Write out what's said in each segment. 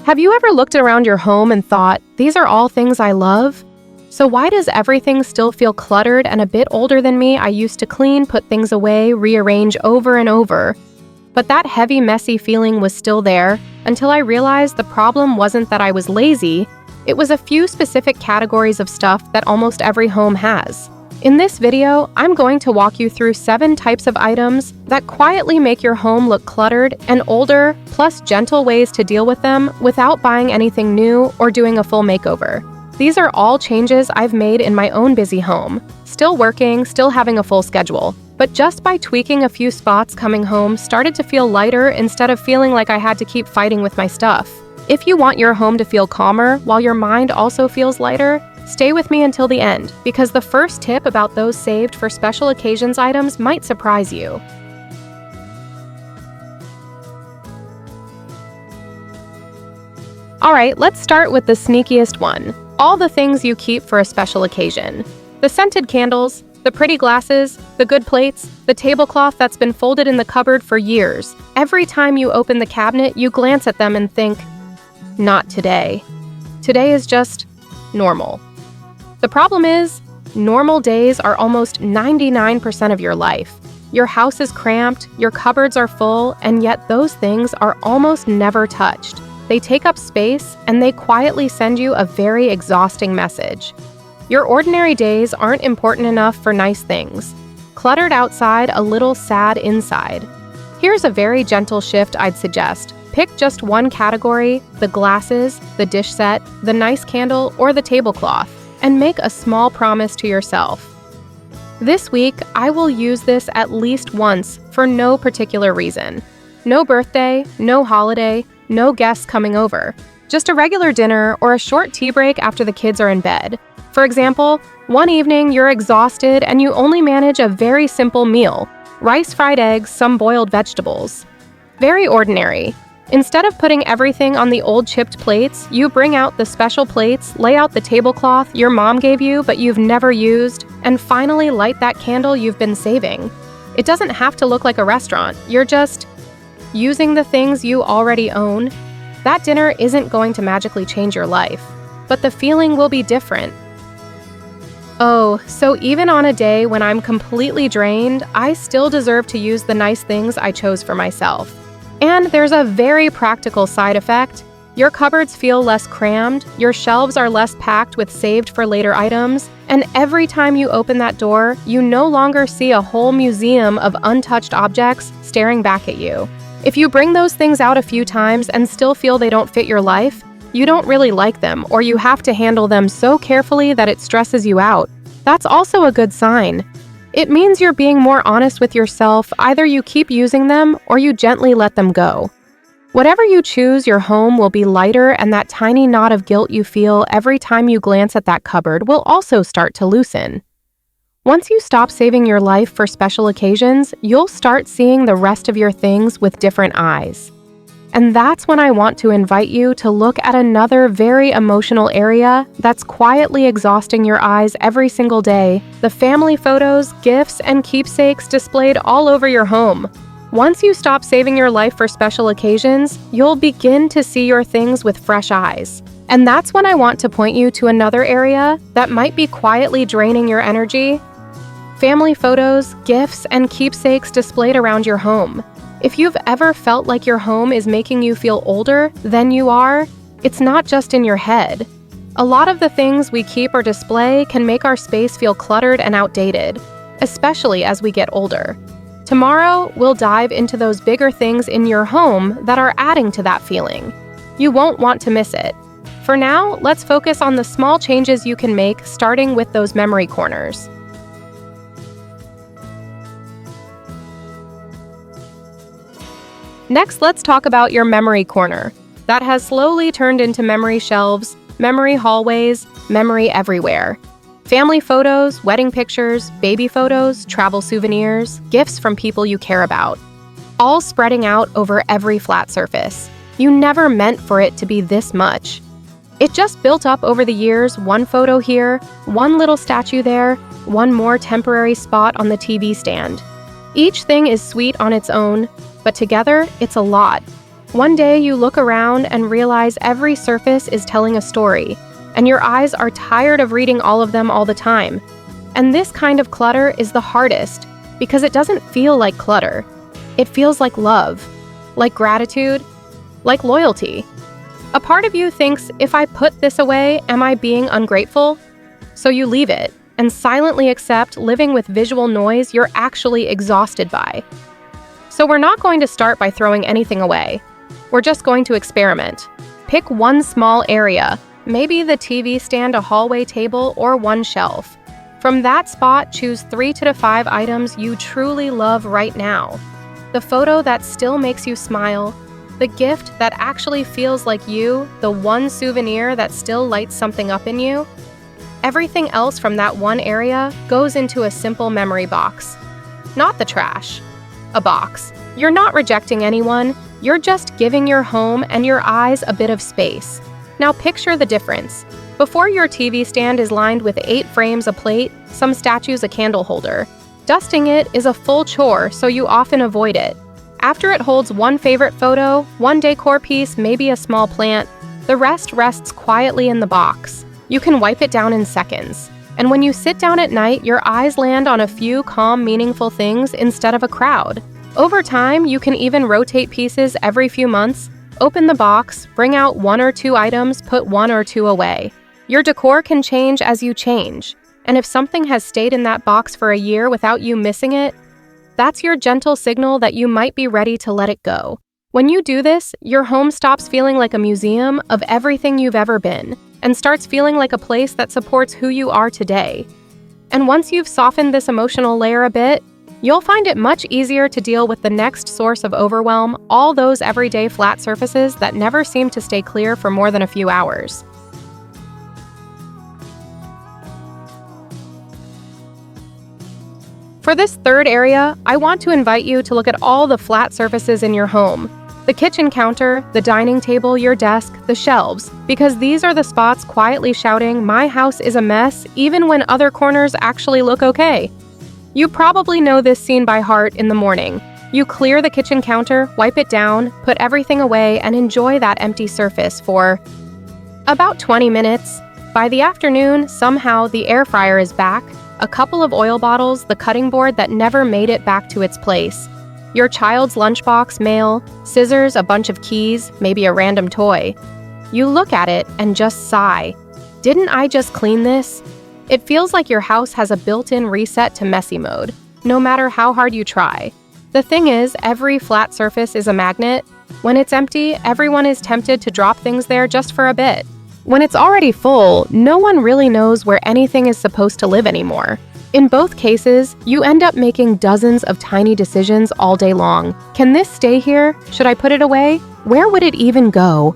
Have you ever looked around your home and thought, these are all things I love? So why does everything still feel cluttered and a bit older than me? I used to clean, put things away, rearrange over and over. But that heavy, messy feeling was still there until I realized the problem wasn't that I was lazy, it was a few specific categories of stuff that almost every home has. In this video, I'm going to walk you through 7 types of items that quietly make your home look cluttered and older, plus gentle ways to deal with them without buying anything new or doing a full makeover. These are all changes I've made in my own busy home. Still working, still having a full schedule. But just by tweaking a few spots, coming home started to feel lighter instead of feeling like I had to keep fighting with my stuff. If you want your home to feel calmer while your mind also feels lighter, stay with me until the end, because the first tip about those saved for special occasions items might surprise you. Alright, let's start with the sneakiest one. All the things you keep for a special occasion. The scented candles, the pretty glasses, the good plates, the tablecloth that's been folded in the cupboard for years. Every time you open the cabinet, you glance at them and think, not today. Today is just normal. The problem is, normal days are almost 99% of your life. Your house is cramped, your cupboards are full, and yet those things are almost never touched. They take up space, and they quietly send you a very exhausting message. Your ordinary days aren't important enough for nice things. Cluttered outside, a little sad inside. Here's a very gentle shift I'd suggest. Pick just one category, the glasses, the dish set, the nice candle, or the tablecloth, and make a small promise to yourself. This week, I will use this at least once for no particular reason. No birthday, no holiday, no guests coming over. Just a regular dinner or a short tea break after the kids are in bed. For example, one evening you're exhausted and you only manage a very simple meal. Rice, fried eggs, some boiled vegetables. Very ordinary. Instead of putting everything on the old chipped plates, you bring out the special plates, lay out the tablecloth your mom gave you but you've never used, and finally light that candle you've been saving. It doesn't have to look like a restaurant. You're just using the things you already own. That dinner isn't going to magically change your life, but the feeling will be different. Oh, so even on a day when I'm completely drained, I still deserve to use the nice things I chose for myself. And there's a very practical side effect. Your cupboards feel less crammed, your shelves are less packed with saved for later items, and every time you open that door, you no longer see a whole museum of untouched objects staring back at you. If you bring those things out a few times and still feel they don't fit your life, you don't really like them, or you have to handle them so carefully that it stresses you out. That's also a good sign. It means you're being more honest with yourself. Either you keep using them or you gently let them go. Whatever you choose, your home will be lighter, and that tiny knot of guilt you feel every time you glance at that cupboard will also start to loosen. Once you stop saving your life for special occasions, you'll start seeing the rest of your things with different eyes. And that's when I want to invite you to look at another very emotional area that's quietly exhausting your eyes every single day: the family photos, gifts, and keepsakes displayed all over your home. Once you stop saving your life for special occasions, you'll begin to see your things with fresh eyes. And that's when I want to point you to another area that might be quietly draining your energy: family photos, gifts, and keepsakes displayed around your home. If you've ever felt like your home is making you feel older than you are, it's not just in your head. A lot of the things we keep or display can make our space feel cluttered and outdated, especially as we get older. Tomorrow, we'll dive into those bigger things in your home that are adding to that feeling. You won't want to miss it. For now, let's focus on the small changes you can make, starting with those memory corners. Next, let's talk about your memory corner. That has slowly turned into memory shelves, memory hallways, memory everywhere. Family photos, wedding pictures, baby photos, travel souvenirs, gifts from people you care about. All spreading out over every flat surface. You never meant for it to be this much. It just built up over the years, one photo here, one little statue there, one more temporary spot on the TV stand. Each thing is sweet on its own, but together, it's a lot. One day you look around and realize every surface is telling a story, and your eyes are tired of reading all of them all the time. And this kind of clutter is the hardest because it doesn't feel like clutter. It feels like love, like gratitude, like loyalty. A part of you thinks, if I put this away, am I being ungrateful? So you leave it and silently accept living with visual noise you're actually exhausted by. So we're not going to start by throwing anything away. We're just going to experiment. Pick one small area, maybe the TV stand, a hallway table, or one shelf. From that spot, choose 3 to 5 items you truly love right now. The photo that still makes you smile, the gift that actually feels like you, the one souvenir that still lights something up in you. Everything else from that one area goes into a simple memory box. Not the trash. A box. You're not rejecting anyone, you're just giving your home and your eyes a bit of space. Now picture the difference. Before, your TV stand is lined with 8 frames, a plate, some statues, a candle holder. Dusting it is a full chore, so you often avoid it. After, it holds one favorite photo, one decor piece, maybe a small plant. The rest rests quietly in the box. You can wipe it down in seconds. And when you sit down at night, your eyes land on a few calm, meaningful things instead of a crowd. Over time, you can even rotate pieces every few months. Open the box, bring out 1 or 2 items, put 1 or 2 away. Your decor can change as you change. And if something has stayed in that box for a year without you missing it, that's your gentle signal that you might be ready to let it go. When you do this, your home stops feeling like a museum of everything you've ever been, and starts feeling like a place that supports who you are today. And once you've softened this emotional layer a bit, you'll find it much easier to deal with the next source of overwhelm, all those everyday flat surfaces that never seem to stay clear for more than a few hours. For this third area, I want to invite you to look at all the flat surfaces in your home. The kitchen counter, the dining table, your desk, the shelves, because these are the spots quietly shouting, "My house is a mess," even when other corners actually look okay. You probably know this scene by heart in the morning. You clear the kitchen counter, wipe it down, put everything away, and enjoy that empty surface for about 20 minutes. By the afternoon, somehow the air fryer is back, a couple of oil bottles, the cutting board that never made it back to its place, your child's lunchbox, mail, scissors, a bunch of keys, maybe a random toy. You look at it and just sigh. Didn't I just clean this? It feels like your house has a built-in reset to messy mode, no matter how hard you try. The thing is, every flat surface is a magnet. When it's empty, everyone is tempted to drop things there just for a bit. When it's already full, no one really knows where anything is supposed to live anymore. In both cases, you end up making dozens of tiny decisions all day long. Can this stay here? Should I put it away? Where would it even go?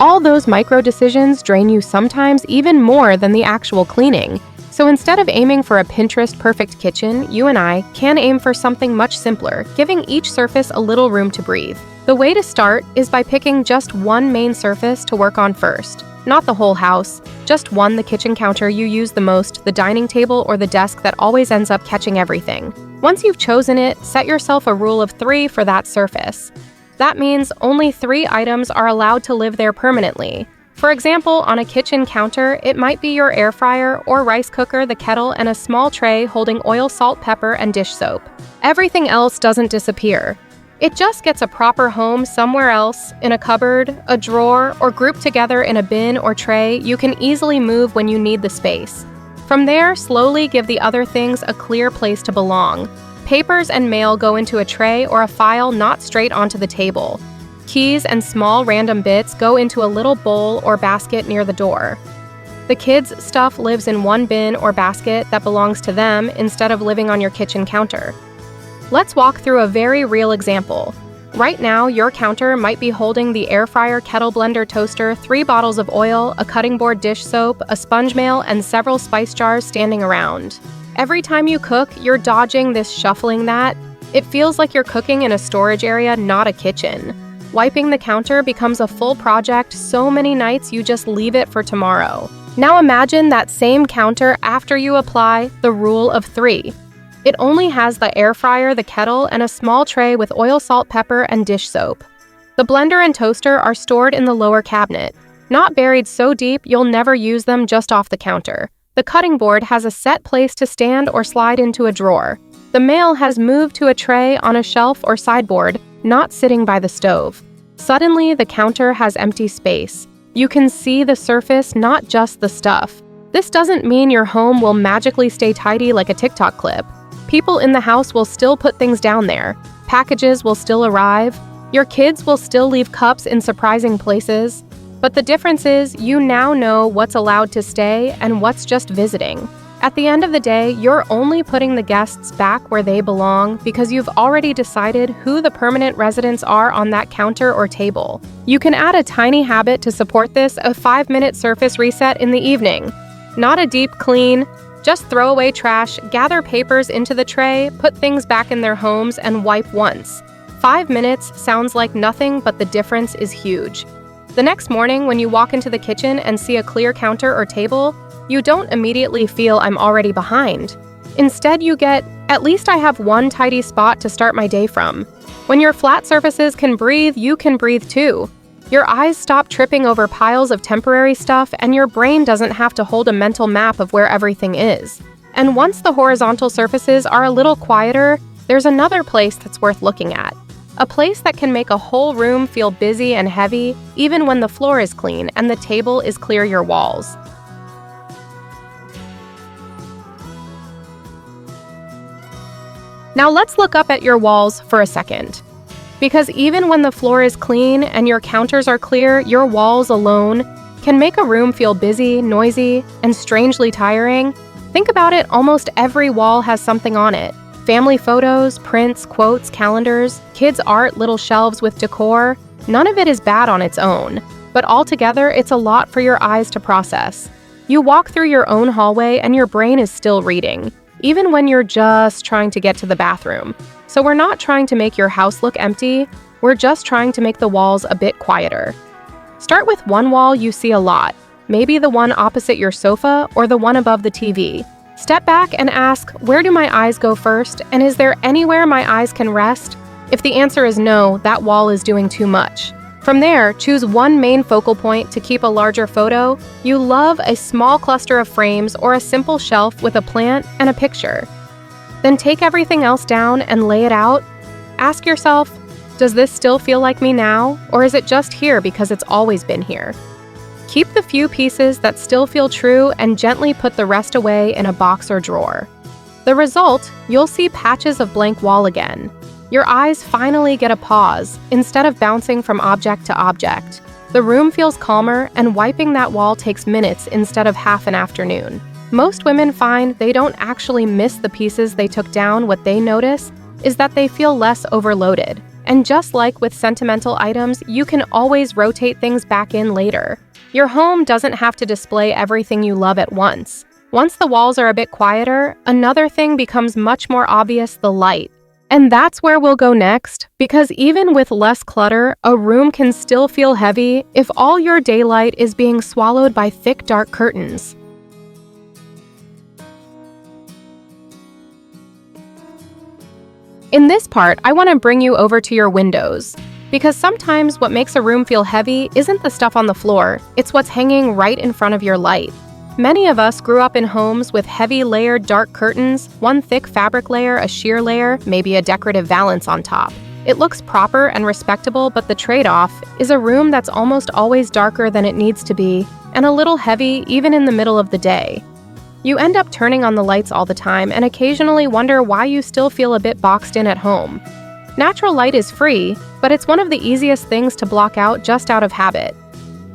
All those micro decisions drain you, sometimes even more than the actual cleaning. So instead of aiming for a Pinterest perfect kitchen, you and I can aim for something much simpler, giving each surface a little room to breathe. The way to start is by picking just one main surface to work on first. Not the whole house, just one, the kitchen counter you use the most, the dining table, or the desk that always ends up catching everything. Once you've chosen it, set yourself a rule of 3 for that surface. That means only 3 items are allowed to live there permanently. For example, on a kitchen counter, it might be your air fryer or rice cooker, the kettle, and a small tray holding oil, salt, pepper, and dish soap. Everything else doesn't disappear. It just gets a proper home somewhere else, in a cupboard, a drawer, or grouped together in a bin or tray you can easily move when you need the space. From there, slowly give the other things a clear place to belong. Papers and mail go into a tray or a file, not straight onto the table. Keys and small random bits go into a little bowl or basket near the door. The kids' stuff lives in one bin or basket that belongs to them instead of living on your kitchen counter. Let's walk through a very real example. Right now, your counter might be holding the air fryer, kettle, blender, toaster, 3 bottles of oil, a cutting board, dish soap, a sponge mail, and several spice jars standing around. Every time you cook, you're dodging this, shuffling that. It feels like you're cooking in a storage area, not a kitchen. Wiping the counter becomes a full project so many nights you just leave it for tomorrow. Now imagine that same counter after you apply the rule of 3. It only has the air fryer, the kettle, and a small tray with oil, salt, pepper, and dish soap. The blender and toaster are stored in the lower cabinet, not buried so deep you'll never use them just off the counter. The cutting board has a set place to stand or slide into a drawer. The mail has moved to a tray on a shelf or sideboard, not sitting by the stove. Suddenly, the counter has empty space. You can see the surface, not just the stuff. This doesn't mean your home will magically stay tidy like a TikTok clip. People in the house will still put things down there. Packages will still arrive. Your kids will still leave cups in surprising places. But the difference is you now know what's allowed to stay and what's just visiting. At the end of the day, you're only putting the guests back where they belong because you've already decided who the permanent residents are on that counter or table. You can add a tiny habit to support this: a 5-minute surface reset in the evening. Not a deep clean, just throw away trash, gather papers into the tray, put things back in their homes, and wipe once. 5 minutes sounds like nothing, but the difference is huge. The next morning, when you walk into the kitchen and see a clear counter or table, you don't immediately feel "I'm already behind." Instead, you get, "At least I have one tidy spot to start my day from." When your flat surfaces can breathe, you can breathe too. Your eyes stop tripping over piles of temporary stuff, and your brain doesn't have to hold a mental map of where everything is. And once the horizontal surfaces are a little quieter, there's another place that's worth looking at. A place that can make a whole room feel busy and heavy, even when the floor is clean and the table is clear your walls. Now let's look up at your walls for a second. Because even when the floor is clean and your counters are clear, your walls alone can make a room feel busy, noisy, and strangely tiring. Think about it, almost every wall has something on it. Family photos, prints, quotes, calendars, kids' art, little shelves with decor. None of it is bad on its own, but altogether it's a lot for your eyes to process. You walk through your own hallway and your brain is still reading, even when you're just trying to get to the bathroom. So we're not trying to make your house look empty, we're just trying to make the walls a bit quieter. Start with one wall you see a lot, maybe the one opposite your sofa or the one above the TV. Step back and ask, where do my eyes go first, and is there anywhere my eyes can rest? If the answer is no, that wall is doing too much. From there, choose one main focal point to keep a larger photo. You love a small cluster of frames or a simple shelf with a plant and a picture. Then take everything else down and lay it out. Ask yourself, does this still feel like me now, or is it just here because it's always been here? Keep the few pieces that still feel true and gently put the rest away in a box or drawer. The result, you'll see patches of blank wall again. Your eyes finally get a pause instead of bouncing from object to object. The room feels calmer, and wiping that wall takes minutes instead of half an afternoon. Most women find they don't actually miss the pieces they took down. What they notice is that they feel less overloaded. And just like with sentimental items, you can always rotate things back in later. Your home doesn't have to display everything you love at once. Once the walls are a bit quieter, another thing becomes much more obvious: the light. And that's where we'll go next, because even with less clutter, a room can still feel heavy if all your daylight is being swallowed by thick, dark curtains. In this part, I want to bring you over to your windows, because sometimes what makes a room feel heavy isn't the stuff on the floor, it's what's hanging right in front of your light. Many of us grew up in homes with heavy layered dark curtains, one thick fabric layer, a sheer layer, maybe a decorative valance on top. It looks proper and respectable, but the trade-off is a room that's almost always darker than it needs to be, and a little heavy even in the middle of the day. You end up turning on the lights all the time and occasionally wonder why you still feel a bit boxed in at home. Natural light is free, but it's one of the easiest things to block out just out of habit.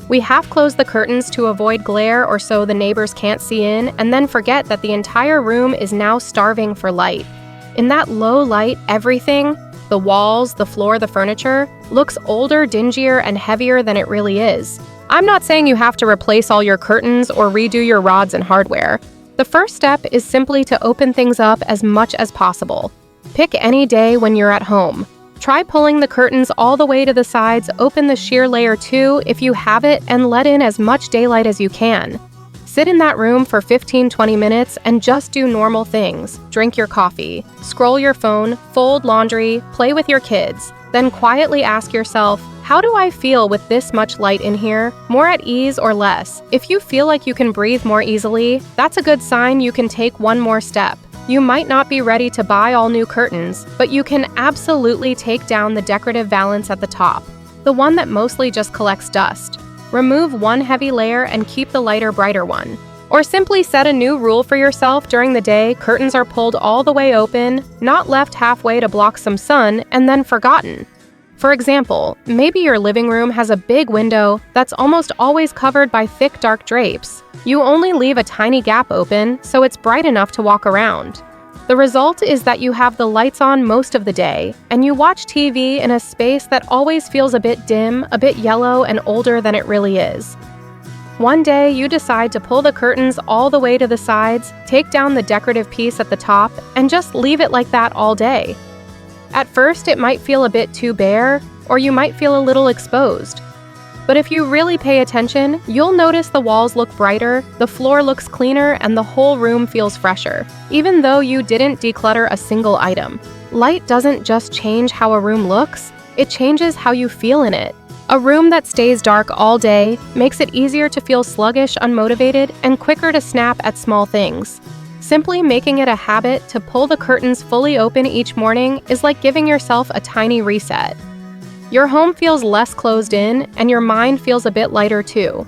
We half close the curtains to avoid glare or so the neighbors can't see in, and then forget that the entire room is now starving for light. In that low light, everything, the walls, the floor, the furniture, looks older, dingier, and heavier than it really is. I'm not saying you have to replace all your curtains or redo your rods and hardware. The first step is simply to open things up as much as possible. Pick any day when you're at home. Try pulling the curtains all the way to the sides, open the sheer layer too if you have it, and let in as much daylight as you can. Sit in that room for 15-20 minutes and just do normal things. Drink your coffee, scroll your phone, fold laundry, play with your kids. Then quietly ask yourself, how do I feel with this much light in here? More at ease or less? If you feel like you can breathe more easily, that's a good sign you can take one more step. You might not be ready to buy all new curtains, but you can absolutely take down the decorative valance at the top, the one that mostly just collects dust. Remove one heavy layer and keep the lighter, brighter one. Or simply set a new rule for yourself during the day: curtains are pulled all the way open, not left halfway to block some sun and then forgotten. For example, maybe your living room has a big window that's almost always covered by thick, dark drapes. You only leave a tiny gap open so it's bright enough to walk around. The result is that you have the lights on most of the day, and you watch TV in a space that always feels a bit dim, a bit yellow, and older than it really is. One day, you decide to pull the curtains all the way to the sides, take down the decorative piece at the top, and just leave it like that all day. At first, it might feel a bit too bare, or you might feel a little exposed. But if you really pay attention, you'll notice the walls look brighter, the floor looks cleaner, and the whole room feels fresher, even though you didn't declutter a single item. Light doesn't just change how a room looks, it changes how you feel in it. A room that stays dark all day makes it easier to feel sluggish, unmotivated, and quicker to snap at small things. Simply making it a habit to pull the curtains fully open each morning is like giving yourself a tiny reset. Your home feels less closed in, and your mind feels a bit lighter too.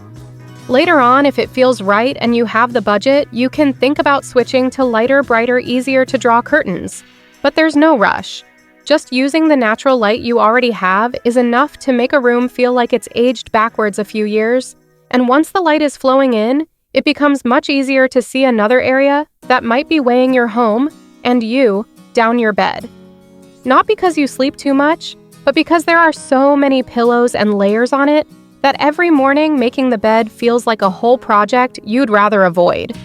Later on, if it feels right and you have the budget, you can think about switching to lighter, brighter, easier to draw curtains. But there's no rush. Just using the natural light you already have is enough to make a room feel like it's aged backwards a few years, and once the light is flowing in, it becomes much easier to see another area that might be weighing your home and you down: your bed. Not because you sleep too much, but because there are so many pillows and layers on it that every morning making the bed feels like a whole project you'd rather avoid.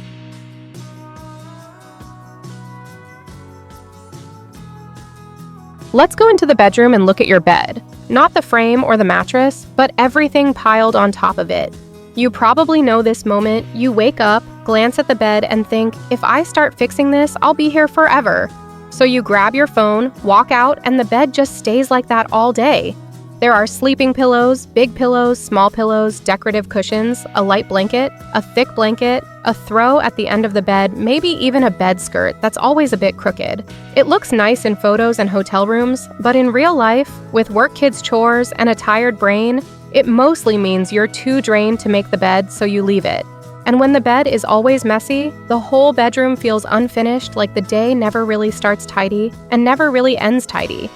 Let's go into the bedroom and look at your bed. Not the frame or the mattress, but everything piled on top of it. You probably know this moment. You wake up, glance at the bed, and think, if I start fixing this, I'll be here forever. So you grab your phone, walk out, and the bed just stays like that all day. There are sleeping pillows, big pillows, small pillows, decorative cushions, a light blanket, a thick blanket, a throw at the end of the bed, maybe even a bed skirt that's always a bit crooked. It looks nice in photos and hotel rooms, but in real life, with work, kids, chores, and a tired brain, it mostly means you're too drained to make the bed, so you leave it. And when the bed is always messy, the whole bedroom feels unfinished, like the day never really starts tidy and never really ends tidy.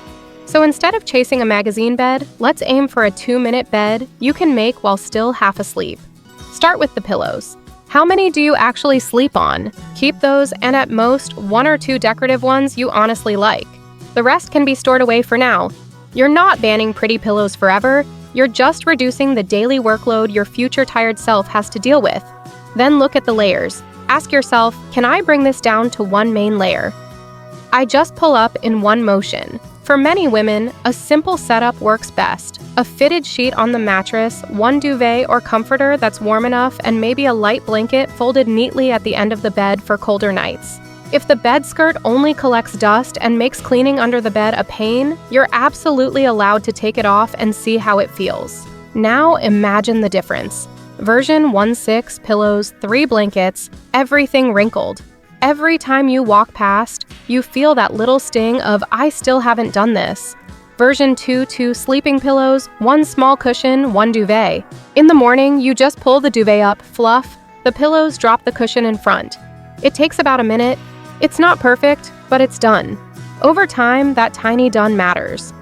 So instead of chasing a magazine bed, let's aim for a 2-minute bed you can make while still half asleep. Start with the pillows. How many do you actually sleep on? Keep those, and at most, 1 or 2 decorative ones you honestly like. The rest can be stored away for now. You're not banning pretty pillows forever, you're just reducing the daily workload your future tired self has to deal with. Then look at the layers. Ask yourself, can I bring this down to one main layer? I just pull up in one motion. For many women, a simple setup works best. A fitted sheet on the mattress, one duvet or comforter that's warm enough, and maybe a light blanket folded neatly at the end of the bed for colder nights. If the bed skirt only collects dust and makes cleaning under the bed a pain, you're absolutely allowed to take it off and see how it feels. Now imagine the difference. Version 1.6 pillows, 3 blankets, everything wrinkled. Every time you walk past, you feel that little sting of, I still haven't done this. Version 2.2 sleeping pillows, 1 small cushion, 1 duvet. In the morning, you just pull the duvet up, fluff, the pillows drop the cushion in front. It takes about a minute. It's not perfect, but it's done. Over time, that tiny done matters.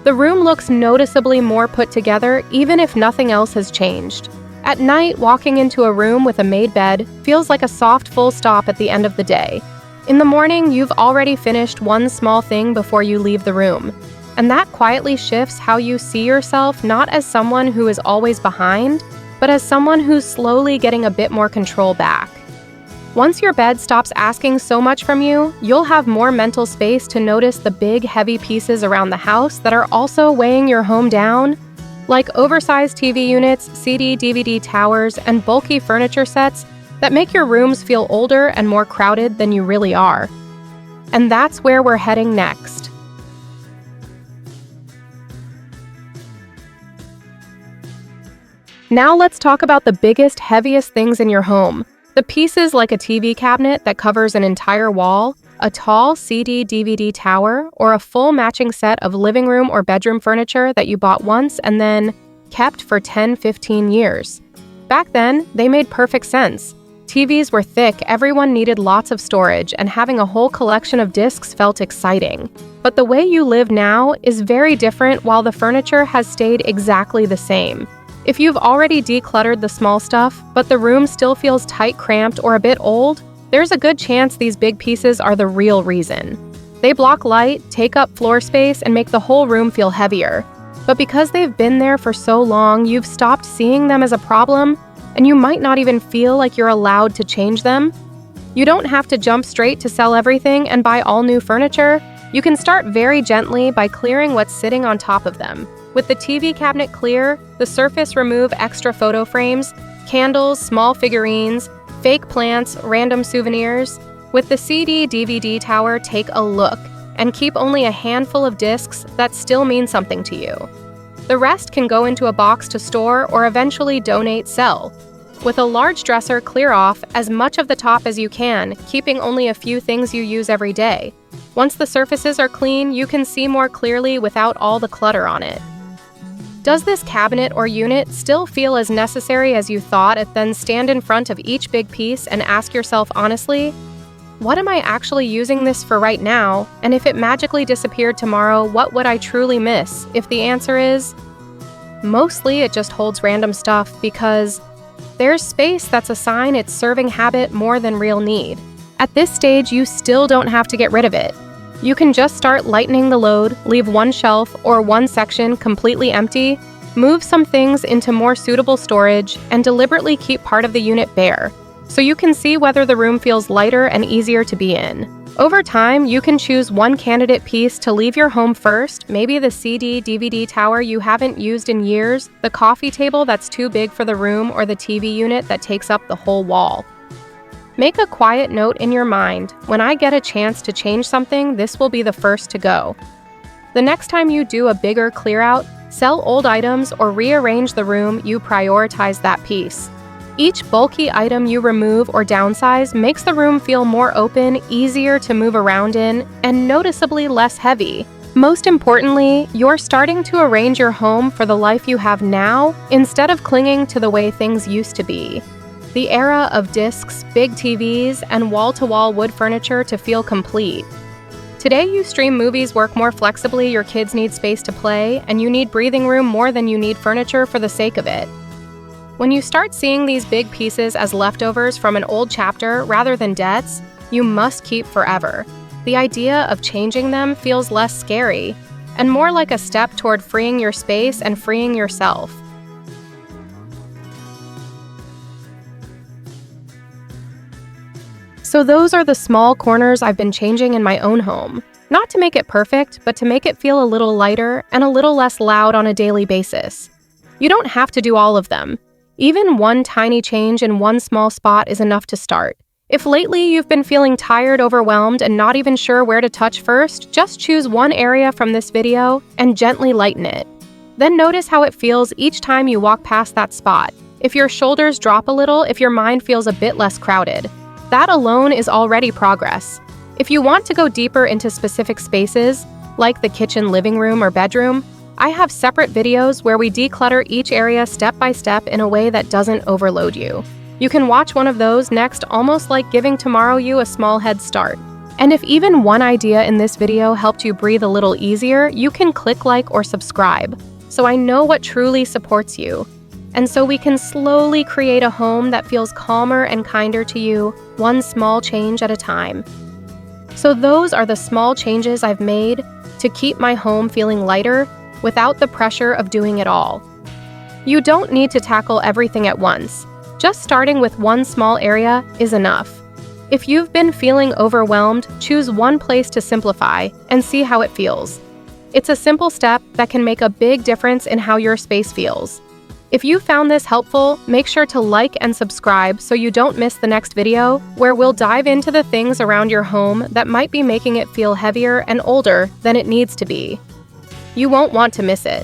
The room looks noticeably more put together even if nothing else has changed. At night, walking into a room with a made bed feels like a soft full stop at the end of the day. In the morning, you've already finished one small thing before you leave the room. And that quietly shifts how you see yourself, not as someone who is always behind, but as someone who's slowly getting a bit more control back. Once your bed stops asking so much from you, you'll have more mental space to notice the big, heavy pieces around the house that are also weighing your home down, like oversized TV units, CD, DVD towers, and bulky furniture sets that make your rooms feel older and more crowded than you really are. And that's where we're heading next. Now let's talk about the biggest, heaviest things in your home. The pieces like a TV cabinet that covers an entire wall, a tall CD/DVD tower, or a full matching set of living room or bedroom furniture that you bought once and then kept for 10-15 years. Back then, they made perfect sense. TVs were thick, everyone needed lots of storage, and having a whole collection of discs felt exciting. But the way you live now is very different while the furniture has stayed exactly the same. If you've already decluttered the small stuff, but the room still feels tight, cramped, or a bit old, there's a good chance these big pieces are the real reason. They block light, take up floor space, and make the whole room feel heavier. But because they've been there for so long, you've stopped seeing them as a problem, and you might not even feel like you're allowed to change them. You don't have to jump straight to sell everything and buy all new furniture. You can start very gently by clearing what's sitting on top of them. With the TV cabinet clear, the surface remove extra photo frames, candles, small figurines, fake plants, random souvenirs. With the CD/DVD tower, take a look and keep only a handful of discs that still mean something to you. The rest can go into a box to store or eventually donate, sell. With a large dresser, clear off as much of the top as you can, keeping only a few things you use every day. Once the surfaces are clean, you can see more clearly without all the clutter on it. Does this cabinet or unit still feel as necessary as you thought? Then stand in front of each big piece and ask yourself honestly, what am I actually using this for right now? And if it magically disappeared tomorrow, what would I truly miss? If the answer is, mostly it just holds random stuff because there's space that's a sign it's serving habit more than real need. At this stage, you still don't have to get rid of it. You can just start lightening the load, leave one shelf or one section completely empty, move some things into more suitable storage, and deliberately keep part of the unit bare, so you can see whether the room feels lighter and easier to be in. Over time, you can choose one candidate piece to leave your home first, maybe the CD/DVD tower you haven't used in years, the coffee table that's too big for the room, or the TV unit that takes up the whole wall. Make a quiet note in your mind, when I get a chance to change something, this will be the first to go. The next time you do a bigger clear out, sell old items or rearrange the room, you prioritize that piece. Each bulky item you remove or downsize makes the room feel more open, easier to move around in, and noticeably less heavy. Most importantly, you're starting to arrange your home for the life you have now instead of clinging to the way things used to be. The era of discs, big TVs, and wall-to-wall wood furniture to feel complete. Today you stream movies, work more flexibly, your kids need space to play, and you need breathing room more than you need furniture for the sake of it. When you start seeing these big pieces as leftovers from an old chapter rather than debts you must keep forever, the idea of changing them feels less scary and more like a step toward freeing your space and freeing yourself. So those are the small corners I've been changing in my own home. Not to make it perfect, but to make it feel a little lighter and a little less loud on a daily basis. You don't have to do all of them. Even one tiny change in one small spot is enough to start. If lately you've been feeling tired, overwhelmed, and not even sure where to touch first, just choose one area from this video and gently lighten it. Then notice how it feels each time you walk past that spot. If your shoulders drop a little, if your mind feels a bit less crowded. That alone is already progress. If you want to go deeper into specific spaces, like the kitchen, living room, or bedroom, I have separate videos where we declutter each area step by step in a way that doesn't overload you. You can watch one of those next, almost like giving tomorrow you a small head start. And if even one idea in this video helped you breathe a little easier, you can click like or subscribe, so I know what truly supports you. And so we can slowly create a home that feels calmer and kinder to you, one small change at a time. So those are the small changes I've made to keep my home feeling lighter without the pressure of doing it all. You don't need to tackle everything at once. Just starting with one small area is enough. If you've been feeling overwhelmed, choose one place to simplify and see how it feels. It's a simple step that can make a big difference in how your space feels. If you found this helpful, make sure to like and subscribe so you don't miss the next video, where we'll dive into the things around your home that might be making it feel heavier and older than it needs to be. You won't want to miss it.